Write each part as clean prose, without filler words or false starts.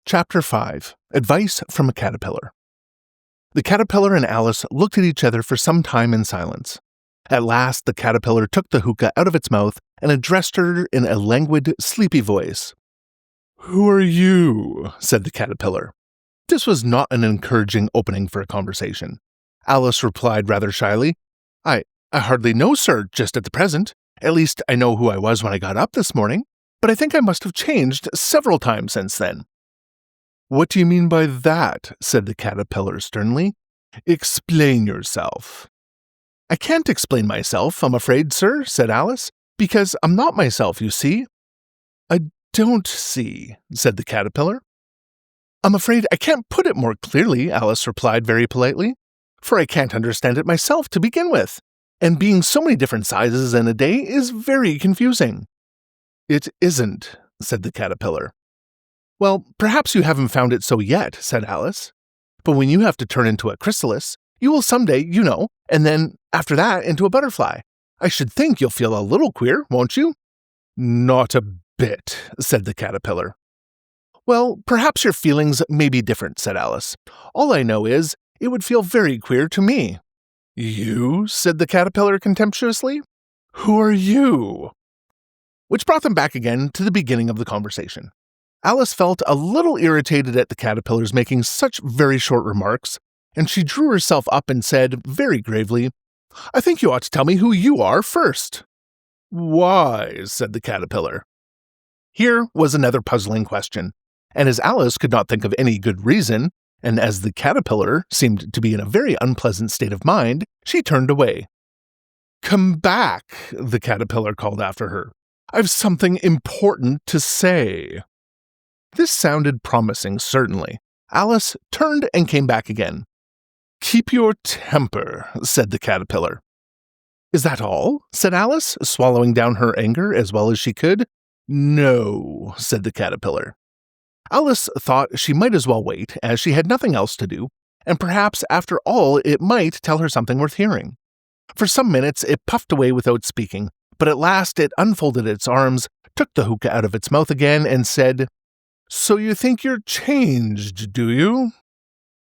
Chapter 5 Advice from a Caterpillar. The caterpillar and Alice looked at each other for some time in silence. At last, the caterpillar took the hookah out of its mouth and addressed her in a languid, sleepy voice. "Who are you?" said the caterpillar. This was not an encouraging opening for a conversation. Alice replied rather shyly, I hardly know, sir, just at the present. At least I know who I was when I got up this morning, but I think I must have changed several times since then." "What do you mean by that?" said the caterpillar sternly. "Explain yourself." "I can't explain myself, I'm afraid, sir," said Alice, "because I'm not myself, you see." "I don't see," said the caterpillar. "I'm afraid I can't put it more clearly," Alice replied very politely, "for I can't understand it myself to begin with, and being so many different sizes in a day is very confusing." "It isn't," said the caterpillar. "Well, perhaps you haven't found it so yet," said Alice. "But when you have to turn into a chrysalis, you will someday, you know, and then, after that, into a butterfly. I should think you'll feel a little queer, won't you?" "Not a bit," said the caterpillar. "Well, perhaps your feelings may be different," said Alice. "All I know is, it would feel very queer to me." "You?" said the caterpillar contemptuously. "Who are you?" Which brought them back again to the beginning of the conversation. Alice felt a little irritated at the caterpillar's making such very short remarks, and she drew herself up and said, very gravely, "I think you ought to tell me who you are first." "Why?" said the caterpillar. Here was another puzzling question, and as Alice could not think of any good reason, and as the caterpillar seemed to be in a very unpleasant state of mind, she turned away. "Come back," the caterpillar called after her. "I've something important to say." This sounded promising, certainly. Alice turned and came back again. "Keep your temper," said the caterpillar. "Is that all?" said Alice, swallowing down her anger as well as she could. "No," said the caterpillar. Alice thought she might as well wait, as she had nothing else to do, and perhaps after all it might tell her something worth hearing. For some minutes it puffed away without speaking, but at last it unfolded its arms, took the hookah out of its mouth again, and said, "So you think you're changed, do you?"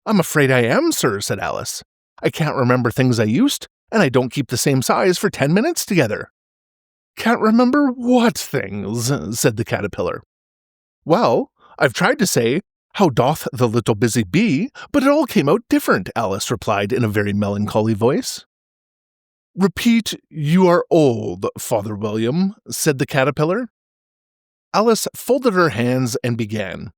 "I'm afraid I am, sir," said Alice. "I can't remember things I used, and I don't keep the same size for 10 minutes together." "Can't remember what things?" said the caterpillar. "Well, I've tried to say, 'How doth the little busy bee?' but it all came out different," Alice replied in a very melancholy voice. "Repeat, 'You are old, Father William,'" said the caterpillar. Alice folded her hands and began.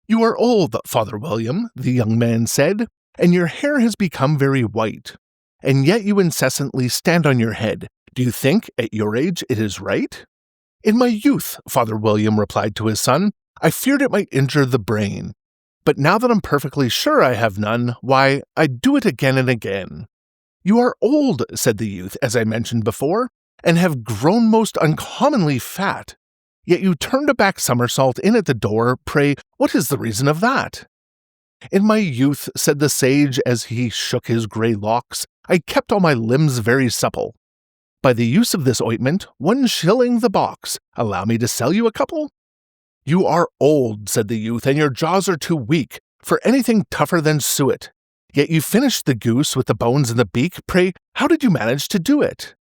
"You are old, Father William," the young man said, "and your hair has become very white. And yet you incessantly stand on your head. Do you think, at your age, it is right?" "In my youth," Father William replied to his son, "I feared it might injure the brain. But now that I'm perfectly sure I have none, why, I do it again and again." "You are old," said the youth, "as I mentioned before, and have grown most uncommonly fat. Yet you turned a back somersault in at the door. Pray, what is the reason of that?" "In my youth," said the sage as he shook his grey locks, "I kept all my limbs very supple. By the use of this ointment, 1 shilling the box. Allow me to sell you a couple?" "You are old," said the youth, "and your jaws are too weak for anything tougher than suet. Yet you finished the goose with the bones in the beak. Pray, how did you manage to do it?"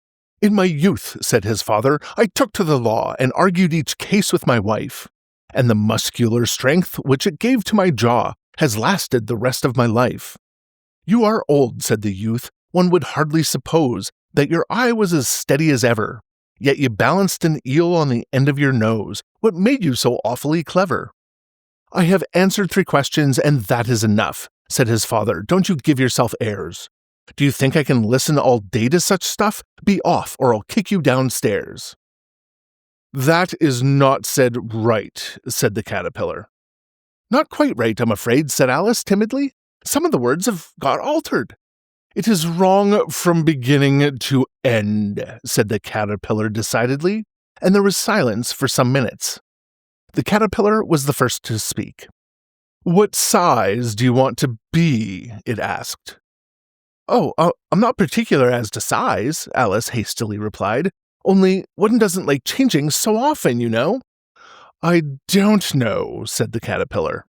"In my youth," said his father, "I took to the law and argued each case with my wife, and the muscular strength which it gave to my jaw has lasted the rest of my life." "You are old," said the youth. "One would hardly suppose that your eye was as steady as ever, yet you balanced an eel on the end of your nose. What made you so awfully clever?" "I have answered 3 questions, and that is enough," said his father. "Don't you give yourself airs. Do you think I can listen all day to such stuff? Be off, or I'll kick you downstairs." "That is not said right," said the caterpillar. "Not quite right, I'm afraid," said Alice timidly. "Some of the words have got altered." "It is wrong from beginning to end," said the caterpillar decidedly, and there was silence for some minutes. The caterpillar was the first to speak. "What size do you want to be?" it asked. "Oh, I'm not particular as to size," Alice hastily replied. "Only one doesn't like changing so often, you know." I don't know, said the caterpillar.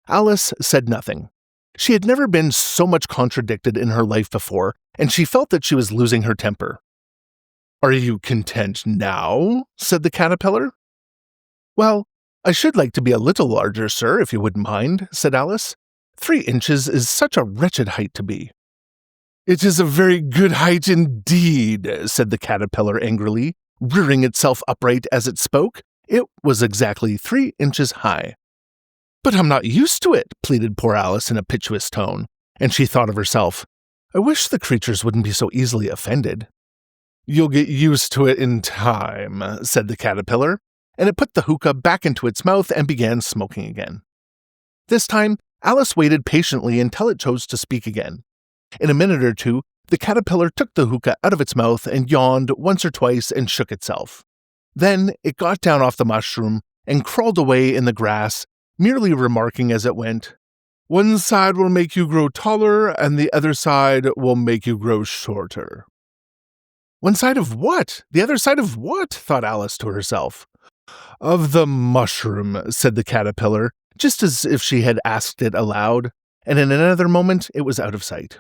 Alice said nothing. She had never been so much contradicted in her life before, and she felt that she was losing her temper. Are you content now? Said the caterpillar. Well, I should like to be a little larger, sir, if you wouldn't mind, said Alice. 3 inches is such a wretched height to be. It is a very good height indeed, said the caterpillar angrily, rearing itself upright as it spoke. It was exactly 3 inches high. But I'm not used to it, pleaded poor Alice in a piteous tone, and she thought of herself, I wish the creatures wouldn't be so easily offended. You'll get used to it in time, said the caterpillar, and it put the hookah back into its mouth and began smoking again. This time, Alice waited patiently until it chose to speak again. In a minute or two, the caterpillar took the hookah out of its mouth and yawned once or twice and shook itself. Then it got down off the mushroom and crawled away in the grass, merely remarking as it went, One side will make you grow taller, and the other side will make you grow shorter. One side of what? The other side of what? Thought Alice to herself. Of the mushroom, said the caterpillar, just as if she had asked it aloud, and in another moment it was out of sight.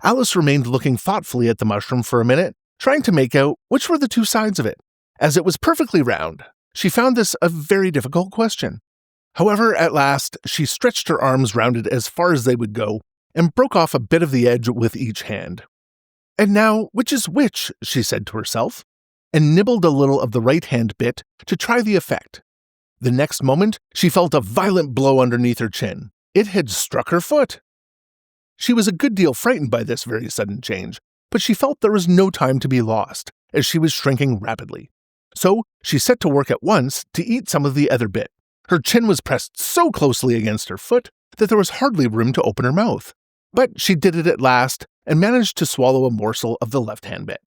Alice remained looking thoughtfully at the mushroom for a minute, trying to make out which were the 2 sides of it. As it was perfectly round, she found this a very difficult question. However, at last, she stretched her arms round it as far as they would go, and broke off a bit of the edge with each hand. And now, which is which, she said to herself, and nibbled a little of the right-hand bit to try the effect. The next moment, she felt a violent blow underneath her chin. It had struck her foot. She was a good deal frightened by this very sudden change, but she felt there was no time to be lost, as she was shrinking rapidly. So she set to work at once to eat some of the other bit. Her chin was pressed so closely against her foot that there was hardly room to open her mouth. But she did it at last, and managed to swallow a morsel of the left-hand bit.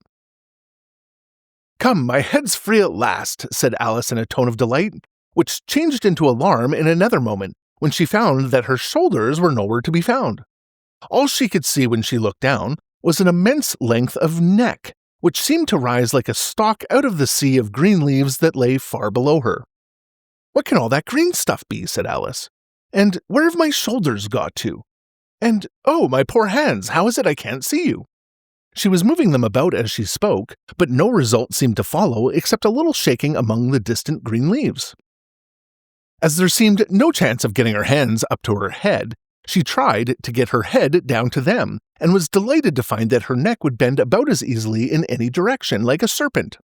Come, my head's free at last, said Alice in a tone of delight, which changed into alarm in another moment, when she found that her shoulders were nowhere to be found. All she could see when she looked down was an immense length of neck, which seemed to rise like a stalk out of the sea of green leaves that lay far below her. What can all that green stuff be? Said Alice. And where have my shoulders got to? And, oh, my poor hands, how is it I can't see you? She was moving them about as she spoke, but no result seemed to follow except a little shaking among the distant green leaves. As there seemed no chance of getting her hands up to her head, she tried to get her head down to them, and was delighted to find that her neck would bend about as easily in any direction, like a serpent.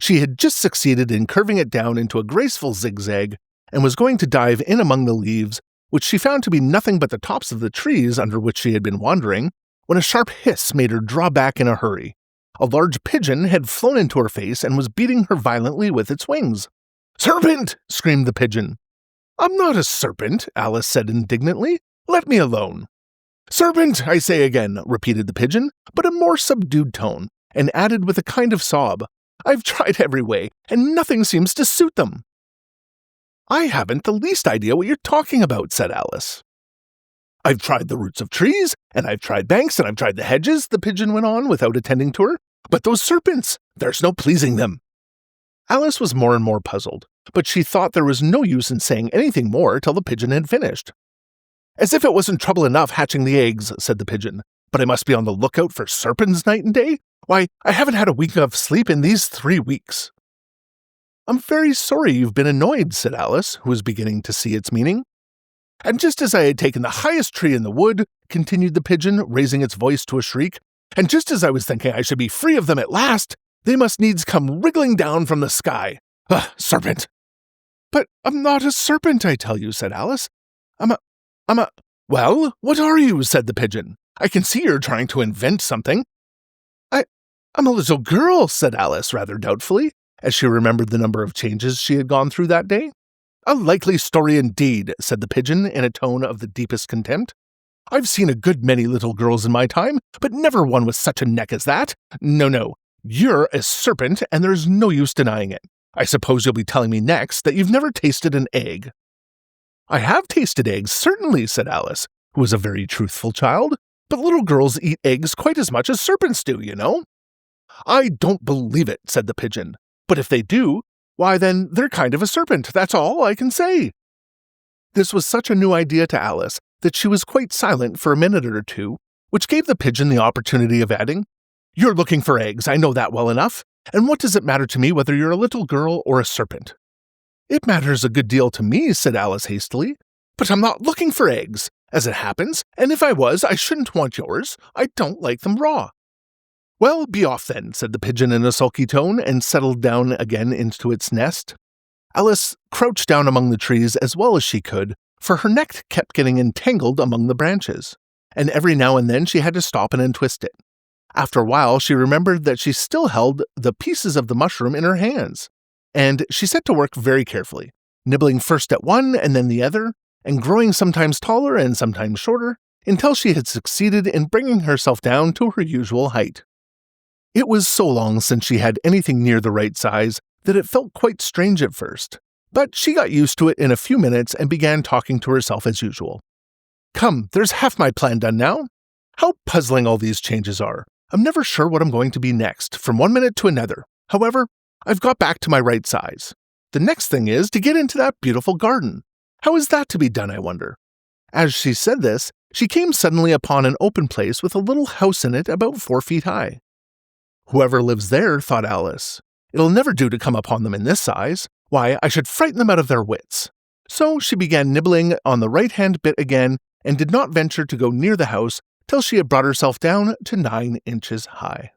She had just succeeded in curving it down into a graceful zigzag, and was going to dive in among the leaves, which she found to be nothing but the tops of the trees under which she had been wandering, when a sharp hiss made her draw back in a hurry. A large pigeon had flown into her face and was beating her violently with its wings. "Serpent!" screamed the pigeon. "I'm not a serpent," Alice said indignantly. "Let me alone." "Serpent, I say again," repeated the pigeon, but in a more subdued tone, and added with a kind of sob, "I've tried every way, and nothing seems to suit them." "I haven't the least idea what you're talking about," said Alice. "I've tried the roots of trees, and I've tried banks, and I've tried the hedges," the pigeon went on without attending to her. "But those serpents, there's no pleasing them." Alice was more and more puzzled, but she thought there was no use in saying anything more till the pigeon had finished. "As if it wasn't trouble enough hatching the eggs," said the pigeon, "but I must be on the lookout for serpents night and day? Why, I haven't had a wink of sleep in these 3 weeks." "I'm very sorry you've been annoyed," said Alice, who was beginning to see its meaning. "And just as I had taken the highest tree in the wood," continued the pigeon, raising its voice to a shriek, "and just as I was thinking I should be free of them at last, they must needs come wriggling down from the sky. Serpent!" "But I'm not a serpent, I tell you," said Alice. I'm a... "Well, what are you?" said the pigeon. "I can see you're trying to invent something." I'm a little girl," said Alice rather doubtfully, as she remembered the number of changes she had gone through that day. "A likely story indeed," said the pigeon in a tone of the deepest contempt. "I've seen a good many little girls in my time, but never one with such a neck as that. No, you're a serpent, and there's no use denying it. I suppose you'll be telling me next that you've never tasted an egg." "I have tasted eggs, certainly," said Alice, who was a very truthful child, "but little girls eat eggs quite as much as serpents do, you know." "I don't believe it," said the pigeon. "But if they do, Why, then, they're kind of a serpent, that's all I can say. This was such a new idea to Alice that she was quite silent for a minute or two, which gave the pigeon the opportunity of adding, "You're looking for eggs, I know that well enough, and what does it matter to me whether you're a little girl or a serpent?" "It matters a good deal to me," said Alice hastily, "but I'm not looking for eggs, as it happens, and if I was, I shouldn't want yours. I don't like them raw." "Well, be off then," said the pigeon in a sulky tone, and settled down again into its nest. Alice crouched down among the trees as well as she could, for her neck kept getting entangled among the branches, and every now and then she had to stop and untwist it. After a while, she remembered that she still held the pieces of the mushroom in her hands, and she set to work very carefully, nibbling first at one and then the other, and growing sometimes taller and sometimes shorter, until she had succeeded in bringing herself down to her usual height. It was so long since she had anything near the right size that it felt quite strange at first, but she got used to it in a few minutes and began talking to herself as usual. "Come, there's half my plan done now. How puzzling all these changes are. I'm never sure what I'm going to be next, from one minute to another. However, I've got back to my right size. The next thing is to get into that beautiful garden. How is that to be done, I wonder?" As she said this, she came suddenly upon an open place with a little house in it about 4 feet high. "Whoever lives there," thought Alice, "it'll never do to come upon them in this size. Why, I should frighten them out of their wits." So she began nibbling on the right-hand bit again, and did not venture to go near the house till she had brought herself down to 9 inches high.